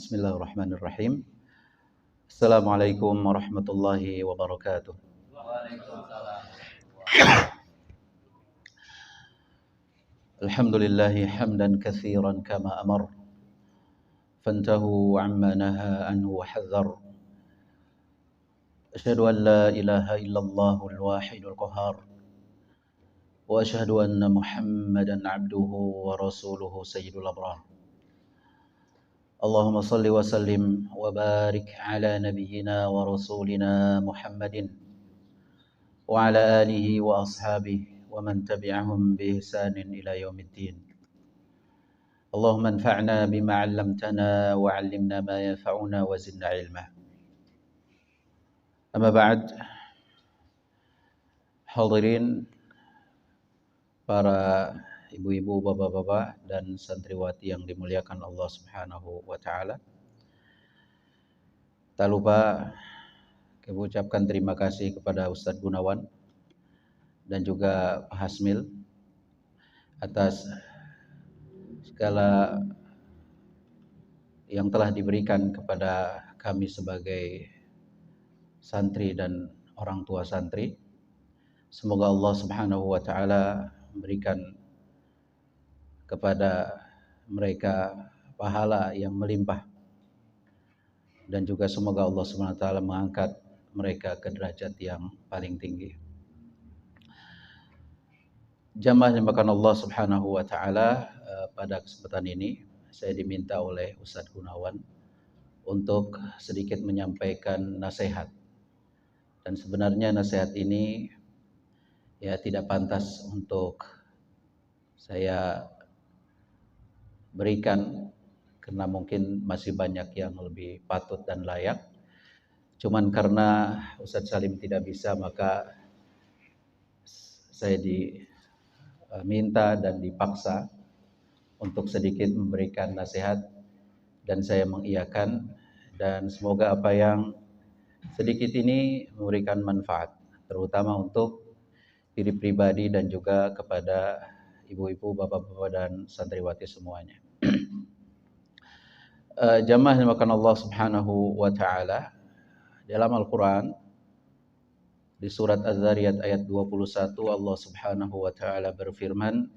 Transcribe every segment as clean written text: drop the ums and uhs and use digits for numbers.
Bismillahirrahmanirrahim. Assalamualaikum warahmatullahi wabarakatuh. Waalaikumsalam. Alhamdulillahi hamdan katsiran kama amar. Fantahu amma naha anhu wa hadzar. Asyhadu an la ilaha illallahul wahidul qahhar. Wa asyhadu anna Muhammadan abduhu wa rasuluhu sayyidul abrar. Allahumma salli wa sallim wa barik ala nabiyyina wa rasulina Muhammadin wa ala alihi wa ashabihi wa man tabi'ahum bi ihsanin ila yaumiddin. Allahumma anfa'na bima 'allamtana wa 'allimna ma yanfa'una wa zidna 'ilma. Amma ba'd. Hadirin para ibu-ibu, bapak-bapak dan santriwati yang dimuliakan Allah Subhanahu wa taala. Tak lupa kami ucapkan terima kasih kepada Ustadz Gunawan dan juga Pak Hasmil atas segala yang telah diberikan kepada kami sebagai santri dan orang tua santri. Semoga Allah Subhanahu wa taala memberikan kepada mereka pahala yang melimpah, dan juga semoga Allah Subhanahu wa taala mengangkat mereka ke derajat yang paling tinggi. Jamaah yang dimuliakan Allah Subhanahu wa taala, pada kesempatan ini saya diminta oleh Ustadz Gunawan untuk sedikit menyampaikan nasihat. Dan sebenarnya nasihat ini ya tidak pantas untuk saya berikan karena mungkin masih banyak yang lebih patut dan layak. Cuman karena Ustadz Salim tidak bisa, maka saya diminta dan dipaksa untuk sedikit memberikan nasihat, dan saya mengiyakan, dan semoga apa yang sedikit ini memberikan manfaat terutama untuk diri pribadi dan juga kepada ibu-ibu, bapak-bapak dan santriwati semuanya. Jamaah yang dimuliakan Allah Subhanahu wa taala, dalam Al-Qur'an di surat Az-Zariyat ayat 21 Allah Subhanahu wa taala berfirman,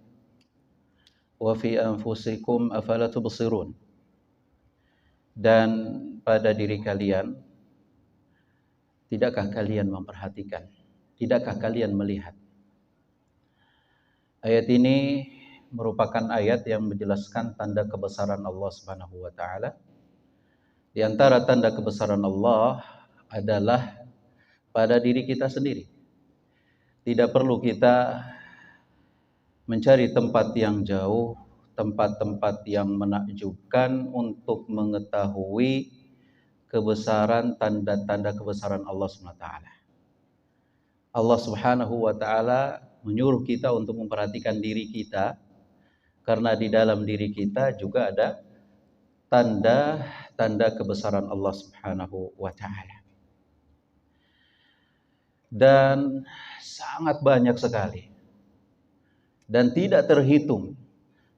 "Wa fi anfusikum afala tubsirun." Dan pada diri kalian, tidakkah kalian memperhatikan? Tidakkah kalian melihat? Ayat ini merupakan ayat yang menjelaskan tanda kebesaran Allah Subhanahu wa taala. Di antara tanda kebesaran Allah adalah pada diri kita sendiri. Tidak perlu kita mencari tempat yang jauh, tempat-tempat yang menakjubkan untuk mengetahui kebesaran, tanda-tanda kebesaran Allah Subhanahu wa taala. Allah Subhanahu wa taala menyuruh kita untuk memperhatikan diri kita, karena di dalam diri kita juga ada tanda-tanda kebesaran Allah Subhanahu wa taala. Dan sangat banyak sekali dan tidak terhitung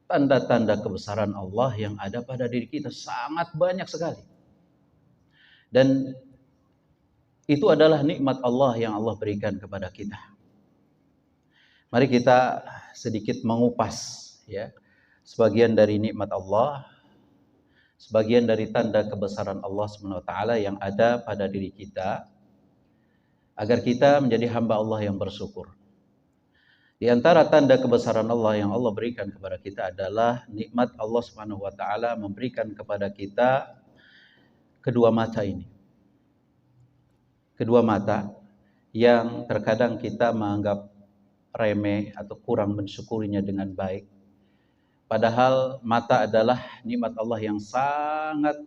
tanda-tanda kebesaran Allah yang ada pada diri kita, sangat banyak sekali. Dan itu adalah nikmat Allah yang Allah berikan kepada kita. Mari kita sedikit mengupas ya sebagian dari nikmat Allah, sebagian dari tanda kebesaran Allah Subhanahu wa taala yang ada pada diri kita, agar kita menjadi hamba Allah yang bersyukur. Di antara tanda kebesaran Allah yang Allah berikan kepada kita adalah nikmat Allah Subhanahu wa taala memberikan kepada kita kedua mata ini. Kedua mata yang terkadang kita menganggap remeh atau kurang mensyukurinya dengan baik. Padahal mata adalah nikmat Allah yang sangat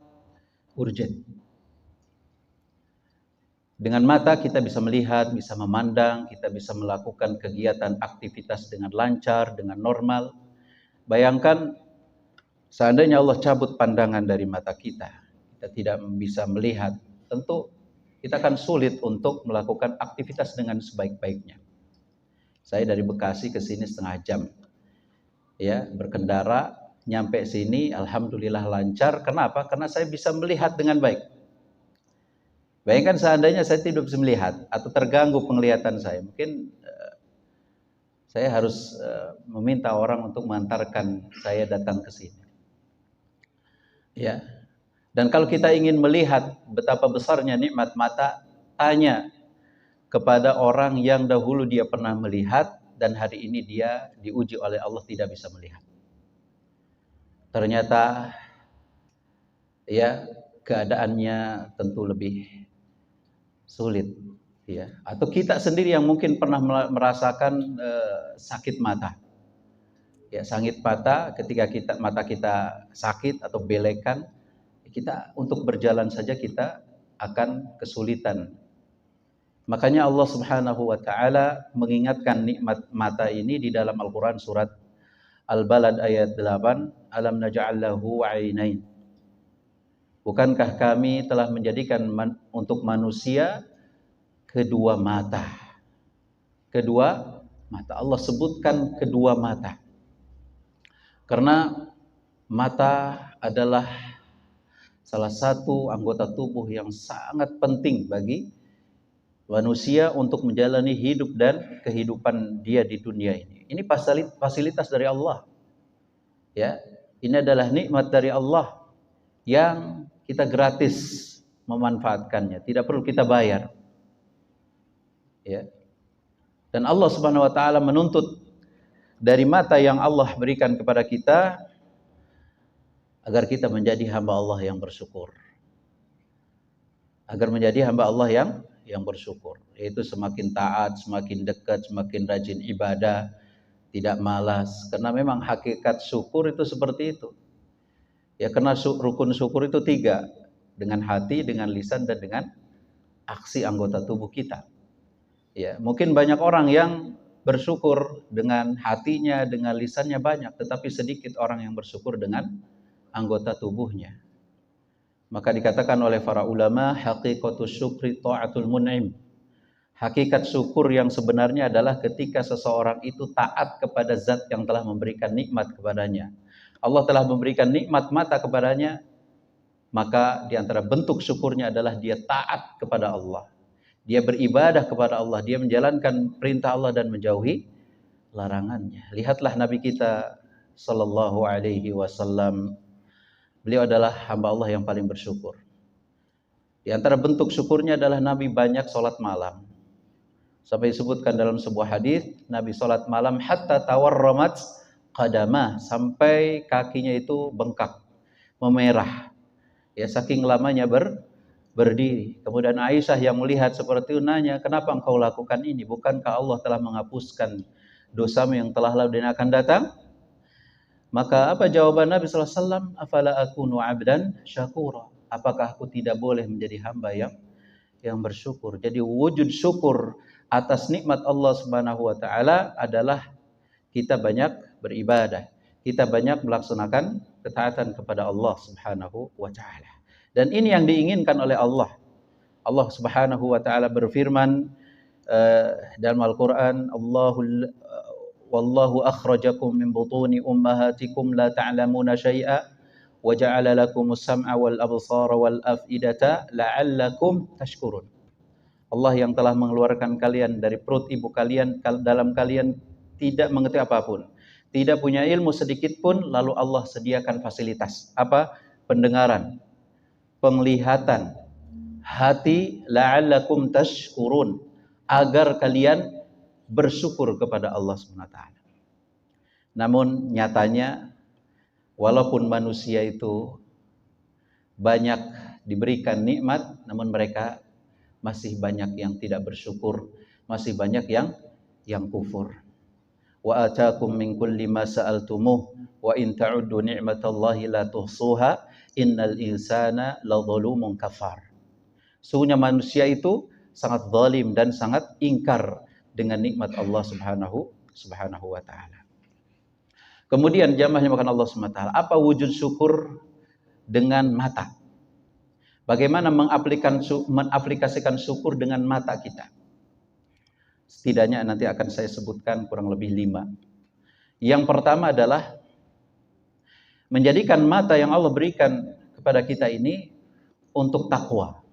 urgent. Dengan mata kita bisa melihat, bisa memandang, kita bisa melakukan kegiatan aktivitas dengan lancar, dengan normal. Bayangkan seandainya Allah cabut pandangan dari mata kita, kita tidak bisa melihat, tentu kita akan sulit untuk melakukan aktivitas dengan sebaik-baiknya. Saya dari Bekasi ke sini setengah jam, ya berkendara nyampe sini alhamdulillah lancar. Kenapa? Karena saya bisa melihat dengan baik. Bayangkan seandainya saya tidak bisa melihat atau terganggu penglihatan saya, mungkin saya harus meminta orang untuk mengantarkan saya datang ke sini. Ya. Dan kalau kita ingin melihat betapa besarnya nikmat mata, tanya kepada orang yang dahulu dia pernah melihat dan hari ini dia diuji oleh Allah tidak bisa melihat. Ternyata ya keadaannya tentu lebih sulit, ya. Atau kita sendiri yang mungkin pernah merasakan sakit mata. Ya, sakit mata ketika mata kita sakit atau belekan, kita untuk berjalan saja kita akan kesulitan. Makanya Allah Subhanahu wa taala mengingatkan nikmat mata ini di dalam Al-Qur'an surat Al-Balad ayat 8, alam naj'al lahu 'ainain. Bukankah kami telah menjadikan untuk manusia kedua mata. Kedua mata. Allah sebutkan kedua mata. Karena mata adalah salah satu anggota tubuh yang sangat penting bagi manusia untuk menjalani hidup dan kehidupan dia di dunia ini. Ini fasilitas dari Allah. Ya, ini adalah nikmat dari Allah yang kita gratis memanfaatkannya, tidak perlu kita bayar. Ya. Dan Allah Subhanahu wa taala menuntut dari mata yang Allah berikan kepada kita agar kita menjadi hamba Allah yang bersyukur. Agar menjadi hamba Allah yang bersyukur, yaitu semakin taat, semakin dekat, semakin rajin ibadah, tidak malas. Karena memang hakikat syukur itu seperti itu. Ya, karena rukun syukur itu 3, dengan hati, dengan lisan, dan dengan aksi anggota tubuh kita. Ya, mungkin banyak orang yang bersyukur dengan hatinya, dengan lisannya banyak, tetapi sedikit orang yang bersyukur dengan anggota tubuhnya. Maka dikatakan oleh para ulama, haqiqatus syukri ta'atul mun'im. Hakikat syukur yang sebenarnya adalah ketika seseorang itu taat kepada zat yang telah memberikan nikmat kepadanya. Allah telah memberikan nikmat mata kepadanya, maka di antara bentuk syukurnya adalah dia taat kepada Allah. Dia beribadah kepada Allah, dia menjalankan perintah Allah dan menjauhi larangannya. Lihatlah Nabi kita sallallahu alaihi wasallam. Beliau adalah hamba Allah yang paling bersyukur. Di antara bentuk syukurnya adalah Nabi banyak sholat malam. Sampai disebutkan dalam sebuah hadis, Nabi sholat malam hatta tawarramat qadamah, sampai kakinya itu bengkak, memerah. Ya, saking lamanya berdiri. Kemudian Aisyah yang melihat seperti itu nanya, kenapa engkau lakukan ini? Bukankah Allah telah menghapuskan dosamu yang telah lalu dan akan datang? Maka apa jawaban Nabi SAW? Afala akunu abdan syakura. Apakah aku tidak boleh menjadi hamba yang bersyukur? Jadi wujud syukur atas nikmat Allah Subhanahu wa taala adalah kita banyak beribadah, kita banyak melaksanakan ketaatan kepada Allah Subhanahu wa taala. Dan ini yang diinginkan oleh Allah. Allah Subhanahu wa taala berfirman dalam Al-Qur'an, wallahu akhrajakum min butuni ummahatikum la ta'lamuna syai'a wa ja'ala lakumus sam'a wal absara wal af'idata la'allakum tashkurun. Allah yang telah mengeluarkan kalian dari perut ibu kalian, dalam kalian tidak mengerti apapun, tidak punya ilmu sedikit pun, lalu Allah sediakan fasilitas apa? Pendengaran, penglihatan, hati, la'allakum tashkurun, agar kalian bersyukur kepada Allah Subhanahu wa taala. Namun nyatanya walaupun manusia itu banyak diberikan nikmat, namun mereka masih banyak yang tidak bersyukur, masih banyak yang kufur. Wa ataakum min kulli ma sa'altumuh wa in ta'uddu ni'matallahi la tuhsuha innal insana ladzalumun kafar. Sesungguhnya manusia itu sangat zalim dan sangat ingkar dengan nikmat Allah Subhanahu wa taala. Kemudian jamaah yang dimakan Allah Subhanahu wa taala, apa wujud syukur dengan mata? Bagaimana mengaplikasikan syukur dengan mata kita? Setidaknya nanti akan saya sebutkan kurang lebih 5. Yang pertama adalah menjadikan mata yang Allah berikan kepada kita ini untuk takwa,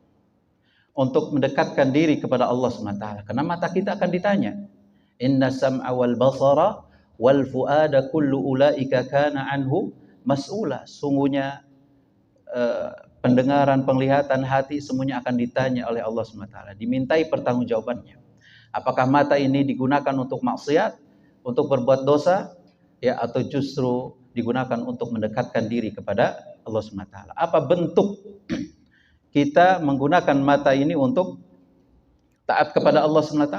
untuk mendekatkan diri kepada Allah SWT. Karena mata kita akan ditanya, inna sam'a wal basara wal fuada kullu ulaika kana anhu mas'ula. Sungguhnya pendengaran, penglihatan, hati semuanya akan ditanya oleh Allah SWT, dimintai pertanggungjawabannya. Apakah mata ini digunakan untuk maksiat, untuk berbuat dosa, ya, atau justru digunakan untuk mendekatkan diri kepada Allah SWT. Apa bentuk kita menggunakan mata ini untuk taat kepada Allah SWT?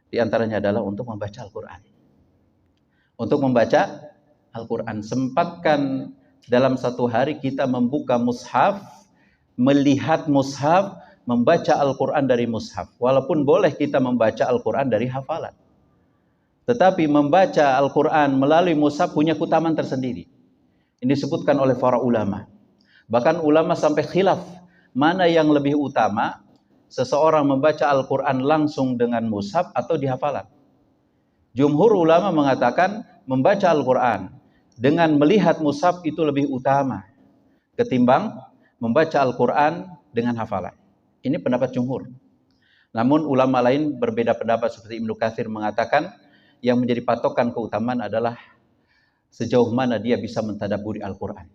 Di antaranya adalah untuk membaca Al-Quran. Untuk membaca Al-Quran. Sempatkan dalam satu hari kita membuka mushaf, melihat mushaf, membaca Al-Quran dari mushaf. Walaupun boleh kita membaca Al-Quran dari hafalan, tetapi membaca Al-Quran melalui mushaf punya keutamaan tersendiri. Ini disebutkan oleh para ulama. Bahkan ulama sampai khilaf, mana yang lebih utama, seseorang membaca Al-Quran langsung dengan mushaf atau di hafalan. Jumhur ulama mengatakan membaca Al-Quran dengan melihat mushaf itu lebih utama ketimbang membaca Al-Quran dengan hafalan. Ini pendapat jumhur. Namun ulama lain berbeda pendapat, seperti Ibnu Katsir mengatakan yang menjadi patokan keutamaan adalah sejauh mana dia bisa mentadabburi Al-Quran.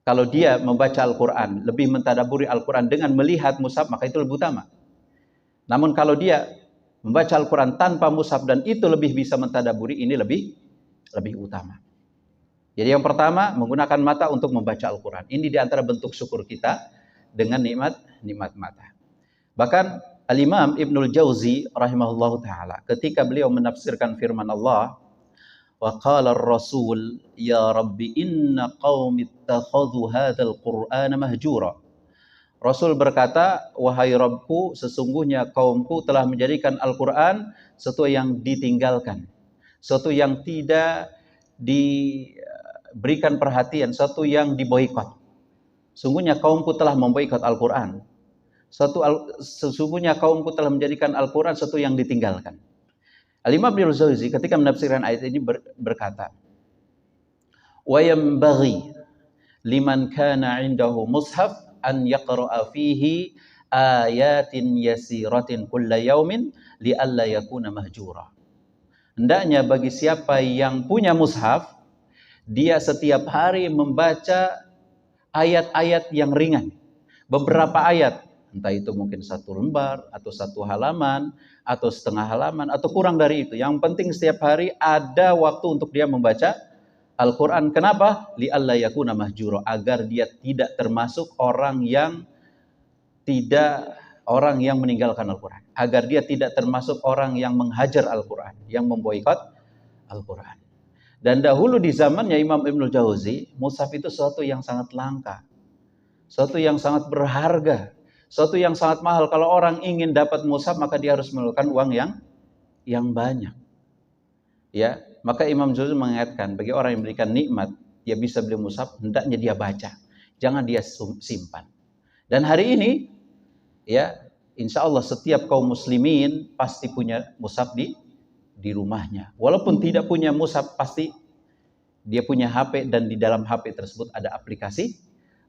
Kalau dia membaca Al-Quran, lebih mentadabburi Al-Quran dengan melihat mushaf, maka itu lebih utama. Namun kalau dia membaca Al-Quran tanpa mushaf dan itu lebih bisa mentadabburi, ini lebih utama. Jadi yang pertama, menggunakan mata untuk membaca Al-Quran. Ini diantara bentuk syukur kita dengan nikmat mata. Bahkan Al-Imam Ibnul Jauzi rahimahullahu ta'ala, ketika beliau menafsirkan firman Allah, wa qala ar-rasul ya rabbi inna qaumi ittakhadhu hadzal qur'ana mahjura. Rasul berkata, wahai Rabbku, sesungguhnya kaumku telah menjadikan Al-Quran sesuatu yang ditinggalkan, sesuatu yang tidak diberikan perhatian, sesuatu yang diboikot. Sungguhnya kaumku telah memboikot Al-Quran. Sesungguhnya kaumku telah menjadikan Al-Quran sesuatu yang ditinggalkan. Al-Imam Ibnul Jauzi ketika menafsirkan ayat ini berkata, wa yanbaghi liman kana 'indahu mushaf an yaqra'a fihi ayatin yasiratin kulla yaumin li'alla yakuna mahjura. Hendaknya bagi siapa yang punya mushaf, dia setiap hari membaca ayat-ayat yang ringan, beberapa ayat, entah itu mungkin satu lembar atau satu halaman atau setengah halaman atau kurang dari itu. Yang penting setiap hari ada waktu untuk dia membaca Al-Quran. Kenapa? Li'alla yakuna mahjura, agar dia tidak termasuk orang yang meninggalkan Al-Quran, agar dia tidak termasuk orang yang menghajar Al-Quran, yang memboikot Al-Quran. Dan dahulu di zamannya Imam Ibnul Jauzi, mushaf itu sesuatu yang sangat langka, sesuatu yang sangat berharga, sesuatu yang sangat mahal. Kalau orang ingin dapat mushaf, maka dia harus mengeluarkan uang yang banyak. Ya, maka Imam Jauzi mengingatkan bagi orang yang memberikan nikmat, dia bisa beli mushaf, hendaknya dia baca, jangan dia simpan. Dan hari ini, ya, insya Allah setiap kaum muslimin pasti punya mushaf di rumahnya. Walaupun tidak punya mushaf, pasti dia punya HP dan di dalam HP tersebut ada aplikasi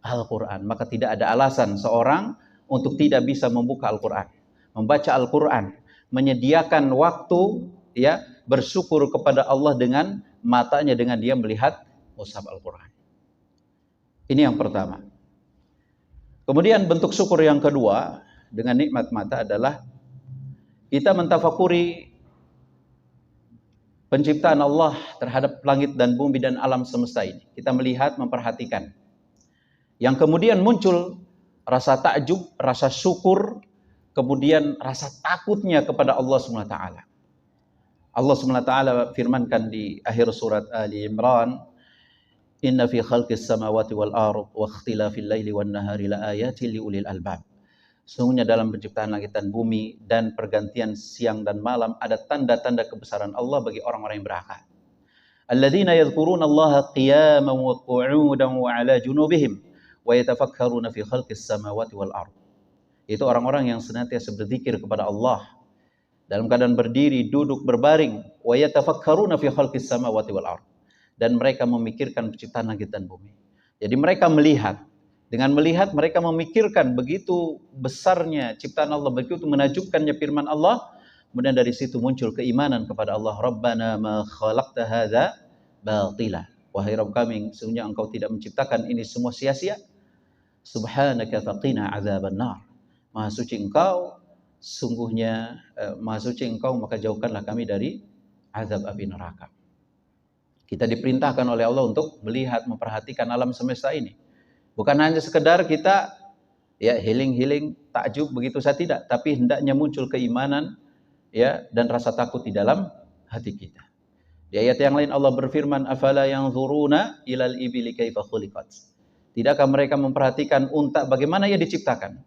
Al-Quran. Maka tidak ada alasan seorang untuk tidak bisa membuka Al-Quran, membaca Al-Quran, menyediakan waktu, ya, bersyukur kepada Allah dengan matanya, dengan dia melihat mushaf Al-Quran. Ini yang pertama. Kemudian bentuk syukur yang kedua dengan nikmat mata adalah kita mentafakuri penciptaan Allah terhadap langit dan bumi dan alam semesta ini. Kita melihat, memperhatikan. Yang kemudian muncul rasa takjub, rasa syukur, kemudian rasa takutnya kepada Allah SWT. Allah SWT firmankan di akhir surat Ali Imran, inna fi khalqis samawati wal ardh wa ikhtilafil laili wan nahari la ayatin liulil albab. Sesungguhnya dalam penciptaan langit dan bumi dan pergantian siang dan malam ada tanda-tanda kebesaran Allah bagi orang-orang yang berakal. Alladzina yadhkuruna Allaha qiyaman wa qu'udan wa 'ala junubihim wa yatafakkaruna fi khalqis samawati wal ardh. Itu orang-orang yang senantiasa berzikir kepada Allah dalam keadaan berdiri, duduk, berbaring, wa yatafakkaruna fi khalqis samawati wal ardh. dan mereka memikirkan penciptaan langit dan bumi. Jadi mereka melihat, dengan melihat mereka memikirkan begitu besarnya ciptaan Allah, begitu menakjubkannya firman Allah. Kemudian dari situ muncul keimanan kepada Allah. Rabbana ma khalaqta hadza batila. Wahai Rabb kami, sesungguhnya Engkau tidak menciptakan ini semua sia-sia. Subhanaka faqina azaban nar. Maha suci Engkau, sungguhnya Maha suci Engkau, maka jauhkanlah kami dari azab api neraka. Kita diperintahkan oleh Allah untuk melihat, memperhatikan alam semesta ini. Bukan hanya sekedar kita ya healing takjub begitu saja, tidak, tapi hendaknya muncul keimanan ya dan rasa takut di dalam hati kita. Di ayat yang lain Allah berfirman, afala yanzuruna ilal ibili kaifa khuliqat. Tidakkah mereka memperhatikan unta bagaimana ia diciptakan?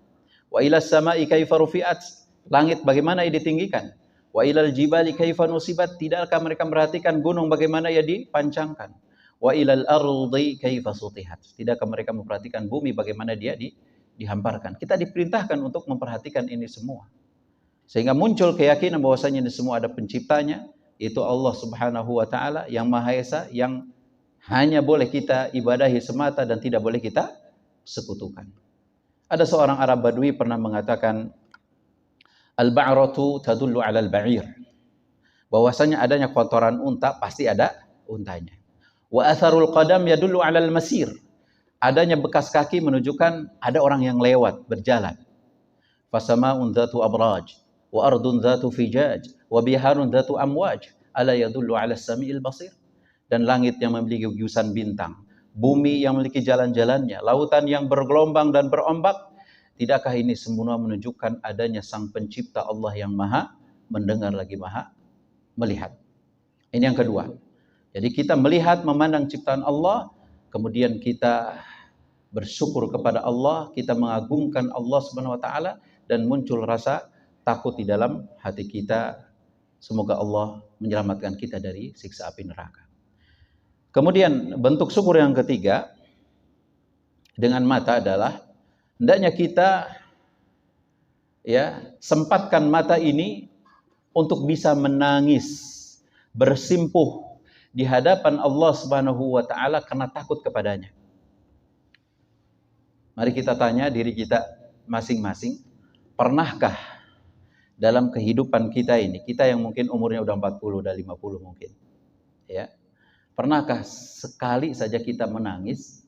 Wa ilas sama'i kaifa rufi'at. Langit bagaimana ia ditinggikan? Wa ilal jibali kaifa nusibat. Tidakkah mereka memperhatikan gunung bagaimana ia dipancangkan? Wa ilal ardi kaifa sutihat. Tidakkah mereka memperhatikan bumi bagaimana dia dihamparkan? Kita diperintahkan untuk memperhatikan ini semua. Sehingga muncul keyakinan bahwasanya ini semua ada penciptanya, itu Allah Subhanahu wa taala yang Maha Esa, yang hanya boleh kita ibadahi semata dan tidak boleh kita sekutukan. Ada seorang Arab Badui pernah mengatakan, al-ba'ratu tadullu 'alal ba'ir. Bahwasanya adanya kotoran unta pasti ada untanya. Wa atharul qadam yadullu 'alal masir. Adanya bekas kaki menunjukkan ada orang yang lewat, berjalan. Fasama'un dzatu abraj wa ardun dzatu fijaj wa biharun dzatu amwaj ala yadullu 'alas sami'il basir. Dan langit yang memiliki gugusan bintang, bumi yang memiliki jalan-jalannya, lautan yang bergelombang dan berombak, tidakkah ini semua menunjukkan adanya Sang Pencipta Allah yang Maha mendengar lagi Maha melihat. Ini yang kedua. Jadi kita melihat, memandang ciptaan Allah, kemudian kita bersyukur kepada Allah, kita mengagungkan Allah Subhanahu wa taala, dan muncul rasa takut di dalam hati kita. Semoga Allah menyelamatkan kita dari siksa api neraka. Kemudian bentuk syukur yang ketiga dengan mata adalah hendaknya kita ya sempatkan mata ini untuk bisa menangis, bersimpuh di hadapan Allah Subhanahu wa taala karena takut kepadanya. Mari kita tanya diri kita masing-masing, pernahkah dalam kehidupan kita ini, kita yang mungkin umurnya udah 40, udah 50 mungkin, ya, pernahkah sekali saja kita menangis?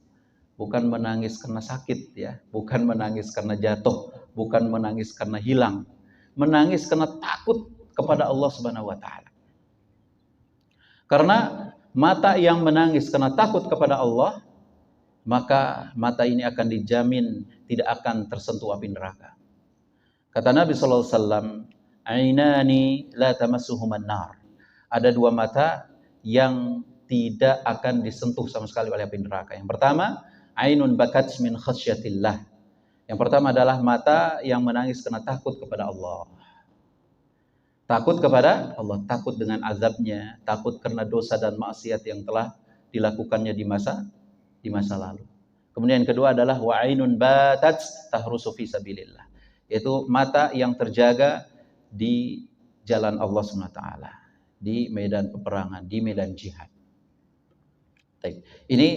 Bukan menangis karena sakit ya, bukan menangis karena jatuh, bukan menangis karena hilang, menangis karena takut kepada Allah Subhanahu wa taala. Karena mata yang menangis karena takut kepada Allah, maka mata ini akan dijamin tidak akan tersentuh api neraka. Kata Nabi sallallahu alaihi wasallam, "Ainani la tamassuhuman nar." Ada dua mata yang tidak akan disentuh sama sekali oleh api neraka. Yang pertama, ainun bakat min khasyatillah. Yang pertama adalah mata yang menangis karena takut kepada Allah. Takut kepada Allah, takut dengan azabnya, takut karena dosa dan maksiat yang telah dilakukannya di masa lalu. Kemudian yang kedua adalah wa ainun batat tahrusu fi sabilillah. Yaitu mata yang terjaga di jalan Allah SWT, di medan peperangan, di medan jihad. Ini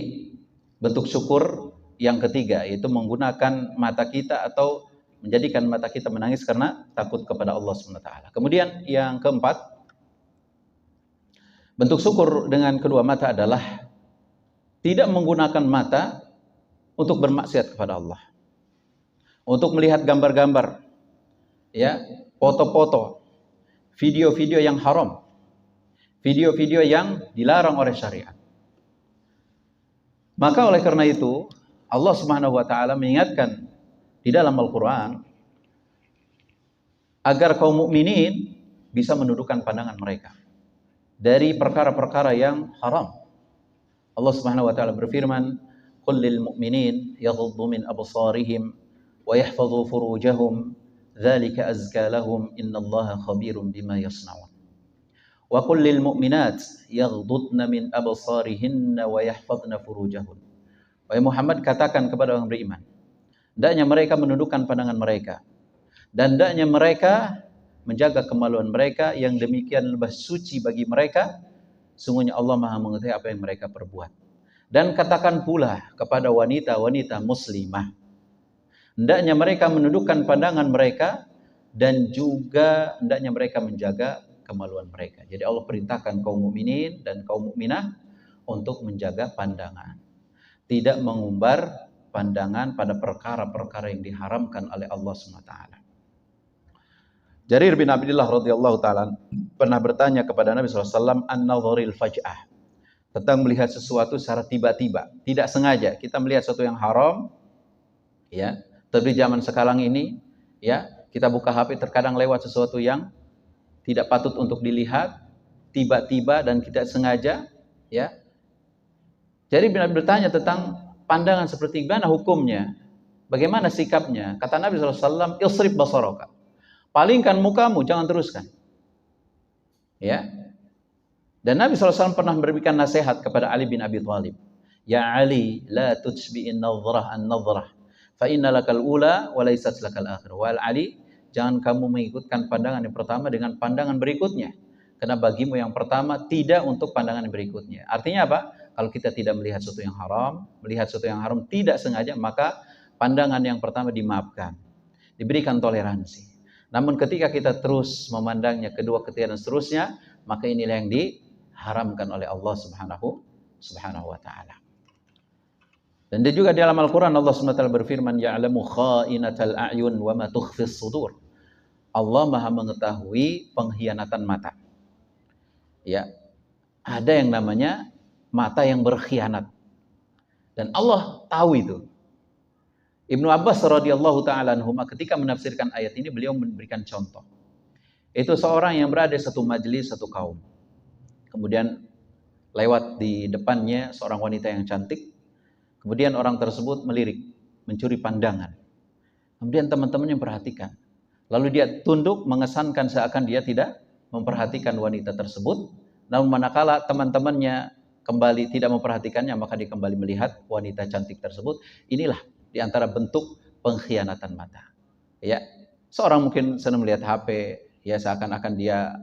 bentuk syukur yang ketiga, yaitu menggunakan mata kita atau menjadikan mata kita menangis karena takut kepada Allah SWT. Kemudian yang keempat, bentuk syukur dengan kedua mata adalah tidak menggunakan mata untuk bermaksiat kepada Allah, untuk melihat gambar-gambar, ya, foto-foto, video-video yang haram, video-video yang dilarang oleh syariat. Maka oleh karena itu Allah Subhanahu wa taala mengingatkan di dalam Al-Qur'an agar kaum mukminin bisa menundukkan pandangan mereka dari perkara-perkara yang haram. Allah Subhanahu wa taala berfirman, "Qul lil mu'minin yaghuddu min absarihim wa yahfazu furujahum, dzalika azka lahum, innallaha khabirum bima yasnaun." Wa qul lil mu'minat yaghdudna min absarihinna wa yahfazna furujahun. Wahai Muhammad, katakan kepada orang beriman, hendaknya mereka menundukkan pandangan mereka dan hendaknya mereka menjaga kemaluan mereka, yang demikian lebih suci bagi mereka Sungguhnya Allah Maha mengetahui apa yang mereka perbuat. Dan katakan pula kepada wanita-wanita muslimah, hendaknya mereka menundukkan pandangan mereka dan juga hendaknya mereka menjaga kemaluan mereka. Jadi Allah perintahkan kaum mukminin dan kaum mukminah untuk menjaga pandangan. Tidak mengumbar pandangan pada perkara-perkara yang diharamkan oleh Allah SWT. Jarir bin Abdullah radhiyallahu ta'ala pernah bertanya kepada Nabi SAW an-nadharil faj'ah, tentang melihat sesuatu secara tiba-tiba, tidak sengaja. Kita melihat sesuatu yang haram, ya. Tapi zaman sekarang ini, ya, kita buka HP terkadang lewat sesuatu yang tidak patut untuk dilihat, tiba-tiba dan tidak sengaja, ya. Jadi Nabi bertanya tentang pandangan seperti mana hukumnya, bagaimana sikapnya. Kata Nabi SAW, isrif basaraka, palingkan mukamu, jangan teruskan. Ya. Dan Nabi SAW pernah memberikan nasihat kepada Ali bin Abi Thalib. Ya Ali, la tutsbi'in nadhrah an-nadhrah, fa inna lakal ula wa laysat lakal akhir. Wal Ali, jangan kamu mengikutkan pandangan yang pertama dengan pandangan berikutnya. Karena bagimu yang pertama tidak untuk pandangan yang berikutnya. Artinya apa? Kalau kita tidak melihat sesuatu yang haram, melihat sesuatu yang haram tidak sengaja, maka pandangan yang pertama dimaafkan. Diberikan toleransi. Namun ketika kita terus memandangnya, kedua, ketiga, dan seterusnya, maka inilah yang diharamkan oleh Allah Subhanahu wa ta'ala. Dan dia juga di dalam Al-Quran Allah SWT berfirman, ya'lamu kha'inatal a'yun wa ma tukhfis sudur. Allah Maha mengetahui pengkhianatan mata. Ya, ada yang namanya mata yang berkhianat. Dan Allah tahu itu. Ibnu Abbas radhiyallahu ta'ala anhuma ketika menafsirkan ayat ini, beliau memberikan contoh. Itu seorang yang berada di satu majelis, satu kaum. Kemudian lewat di depannya seorang wanita yang cantik. Kemudian orang tersebut melirik, mencuri pandangan. Kemudian teman-temannya perhatikan. Lalu dia tunduk mengesankan seakan dia tidak memperhatikan wanita tersebut. Namun manakala teman-temannya kembali tidak memperhatikannya, maka dia kembali melihat wanita cantik tersebut. Inilah di antara bentuk pengkhianatan mata. Ya, seorang mungkin sedang melihat HP, ya seakan-akan dia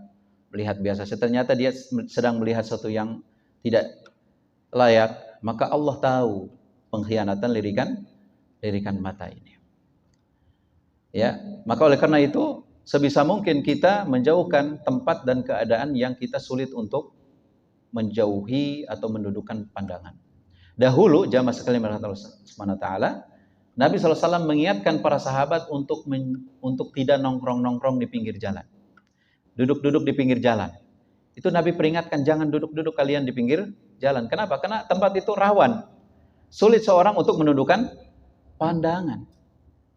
melihat biasa. Ternyata dia sedang melihat sesuatu yang tidak layak. Maka Allah tahu pengkhianatan lirikan mata ini. Ya, maka oleh karena itu sebisa mungkin kita menjauhkan tempat dan keadaan yang kita sulit untuk menjauhi atau mendudukkan pandangan. Dahulu jamaah sekalian Allah Subhanahu wa taala, Nabi SAW mengingatkan para sahabat untuk tidak nongkrong-nongkrong di pinggir jalan. Duduk-duduk di pinggir jalan. Itu Nabi peringatkan, jangan duduk-duduk kalian di pinggir jalan. Kenapa? Karena tempat itu rawan. Sulit seorang untuk menundukkan pandangan.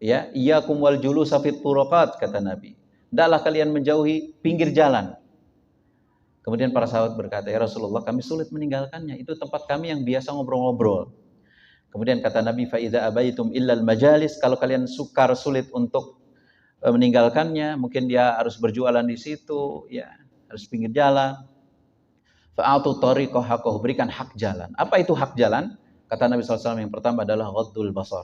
Ya, iyyakum wal julusa fit turuqat, kata Nabi. Hendaklah kalian menjauhi pinggir jalan. Kemudian para sahabat berkata, ya Rasulullah, kami sulit meninggalkannya. Itu tempat kami yang biasa ngobrol-ngobrol. Kemudian kata Nabi, fa idza abaitum illal majalis, kalau kalian sukar sulit untuk meninggalkannya, mungkin dia harus berjualan di situ, ya, harus pinggir jalan. Fa'atu tariqah haqqahu, berikan hak jalan. Apa itu hak jalan? Kata Nabi SAW yang pertama adalah ghaddul basar,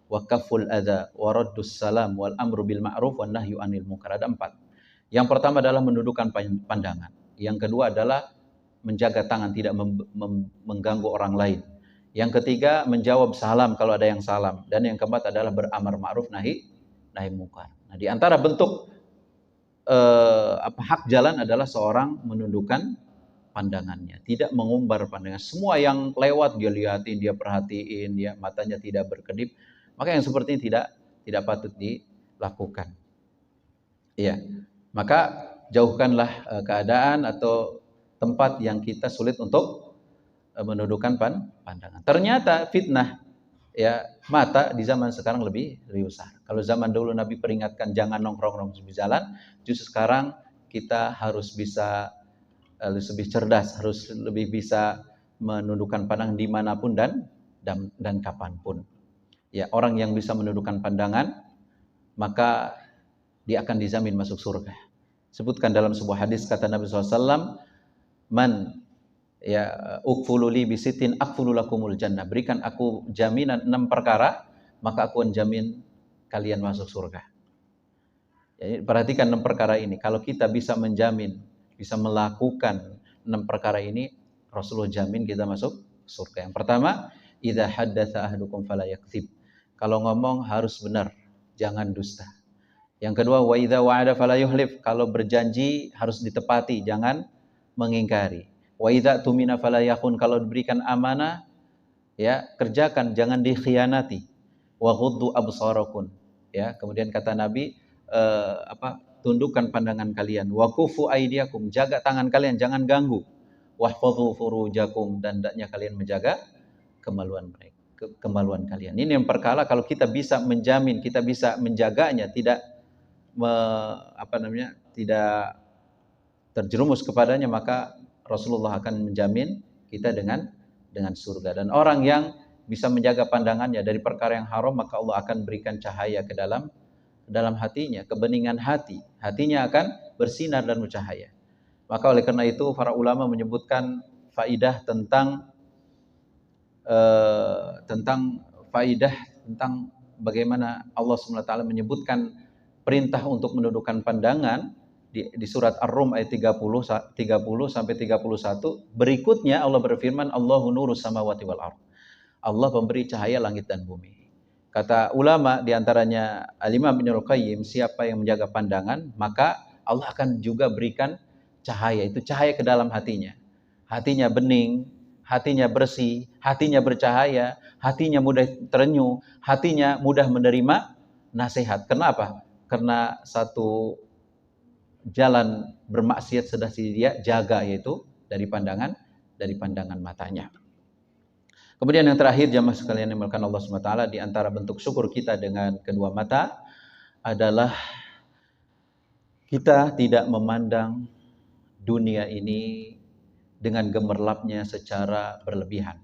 wa kafful adza, wa raddus salam, wal amru bil ma'ruf, wan nahyu anil munkar. Ada 4. Yang pertama adalah menundukkan pandangan. Yang kedua adalah menjaga tangan, tidak mengganggu orang lain. Yang ketiga, menjawab salam kalau ada yang salam. Dan yang keempat adalah beramar ma'ruf nahi munkar. Nah, di antara bentuk hak jalan adalah seorang menundukkan pandangannya, tidak mengumbar pandangan. Semua yang lewat dia lihatin, dia perhatiin, dia matanya tidak berkedip. Maka yang seperti ini tidak patut dilakukan. Iya. Maka jauhkanlah keadaan atau tempat yang kita sulit untuk menundukkan pandangan. Ternyata fitnah ya mata di zaman sekarang lebih besar. Kalau zaman dulu Nabi peringatkan jangan nongkrong-nongkrong di jalan, justru sekarang kita harus bisa lebih cerdas, harus lebih bisa menundukkan pandangan dimanapun dan kapanpun. Ya, orang yang bisa menundukkan pandangan maka dia akan dijamin masuk surga. Sebutkan dalam sebuah hadis kata Nabi SAW, man ya ukfululi bisitin akfululakumul jannah, berikan aku jaminan 6 perkara maka aku akan jamin kalian masuk surga. Jadi perhatikan 6 perkara ini. Kalau kita bisa menjamin, bisa melakukan 6 perkara ini, Rasulullah jamin kita masuk surga. Yang pertama, idza haddatsa ahadukum fala yakdzib. Kalau ngomong harus benar, jangan dusta. Yang kedua, wa idza wa'ada fala yuhlif. Kalau berjanji harus ditepati, jangan mengingkari. Wa idza tumina fala yakhun. Kalau diberikan amanah, ya kerjakan, jangan dikhianati. Wa ghuddu absarakum. Ya, kemudian kata Nabi, tundukkan pandangan kalian. Wa kufu aydiyakum, jaga tangan kalian, jangan ganggu. Wahfadhu furujakum, dan hendaknya kalian menjaga kemaluan mereka, kemaluan kalian. Ini yang perkara kalau kita bisa menjamin, kita bisa menjaganya, tidak tidak terjerumus kepadanya, maka Rasulullah akan menjamin kita dengan surga. Dan orang yang bisa menjaga pandangannya dari perkara yang haram, maka Allah akan berikan cahaya ke dalam hatinya, kebeningan hatinya akan bersinar dan bercahaya. Maka oleh karena itu para ulama menyebutkan faidah tentang bagaimana Allah SWT menyebutkan perintah untuk menundukkan pandangan di surat Ar-Rum ayat 30 sampai 31. Berikutnya Allah berfirman, Allahu nurus samawati wal ardh. Allah pemberi cahaya langit dan bumi. Kata ulama diantaranya Al-Imam Ibnul Qayyim, siapa yang menjaga pandangan, maka Allah akan juga berikan cahaya, itu cahaya ke dalam hatinya. Hatinya bening, hatinya bersih, hatinya bercahaya, hatinya mudah terenyuh, hatinya mudah menerima nasihat. Kenapa? Karena satu jalan bermaksiat sudah dia jaga, yaitu dari pandangan matanya. Kemudian yang terakhir, jamaah sekalian yang dimuliakan Allah SWT, di antara bentuk syukur kita dengan kedua mata adalah kita tidak memandang dunia ini dengan gemerlapnya secara berlebihan.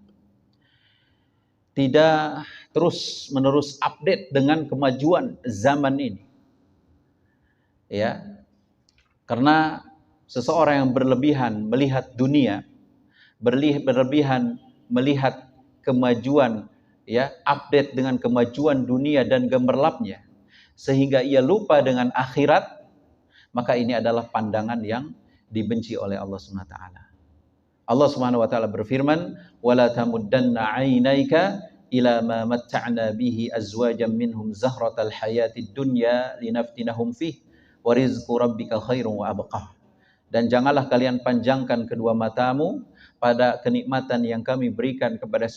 Tidak terus-menerus update dengan kemajuan zaman ini. Ya. Karena seseorang yang berlebihan melihat dunia, berlebihan melihat kemajuan, ya, update dengan kemajuan dunia dan gemerlapnya, sehingga ia lupa dengan akhirat, maka ini adalah pandangan yang dibenci oleh Allah SWT. Allah SWT berfirman, wala tamuddanna 'ainaika ila ma matta'na bihi azwajan minhum zahratal hayatid dunya linaftinahum fih wa rizqu rabbika khairun wa abqa. Dan janganlah kalian panjangkan kedua matamu pada kenikmatan yang kami berikan kepada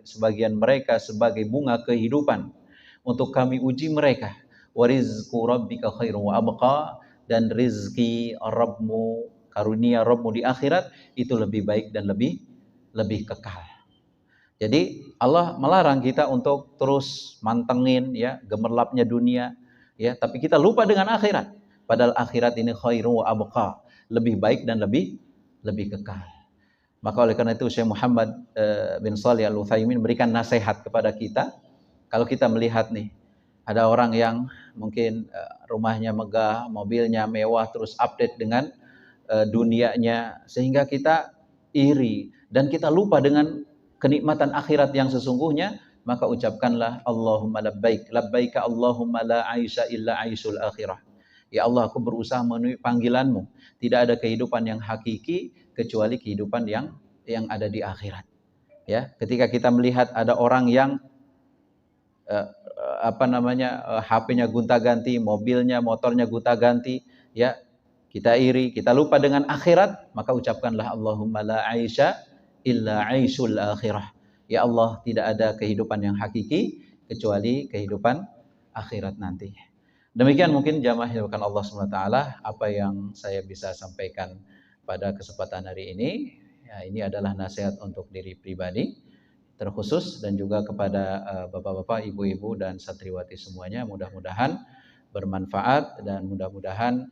sebagian mereka sebagai bunga kehidupan, untuk kami uji mereka. Wa rizqu rabbika khairun wa abqa, dan rizki Rabbmu, karunia Rabbmu di akhirat itu lebih baik dan lebih kekal. Jadi Allah melarang kita untuk terus mantengin, ya, gemerlapnya dunia, ya, tapi kita lupa dengan akhirat. Padahal akhirat ini khairu wa abqa, lebih baik dan lebih kekal. Maka oleh karena itu Syekh Muhammad bin Shalih Al-Utsaimin memberikan nasihat kepada kita. Kalau kita melihat nih, ada orang yang mungkin rumahnya megah, mobilnya mewah, terus update dengan dunianya, sehingga kita iri dan kita lupa dengan kenikmatan akhirat yang sesungguhnya, maka ucapkanlah Allahumma labbaik, labbaika Allahumma la aisha illa aisyul akhirah. Ya Allah, aku berusaha memenuhi panggilanmu. Tidak ada kehidupan yang hakiki kecuali kehidupan yang ada di akhirat. Ya, ketika kita melihat ada orang yang HP-nya gonta-ganti, mobilnya, motornya gonta-ganti, ya, kita iri, kita lupa dengan akhirat, maka ucapkanlah Allahumma la aisha illa aisyul akhirah. Ya Allah, tidak ada kehidupan yang hakiki kecuali kehidupan akhirat nanti. Demikian mungkin jamaah yang dimuliakan Allah SWT apa yang saya bisa sampaikan pada kesempatan hari ini. Ya, ini adalah nasihat untuk diri pribadi terkhusus dan juga kepada bapak-bapak, ibu-ibu dan santriwati semuanya. Mudah-mudahan bermanfaat dan mudah-mudahan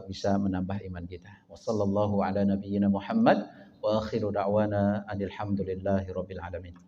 bisa menambah iman kita. Wassallallahu ala nabiyyina Muhammad wa akhiru da'wana alhamdulillahi rabbil alamin.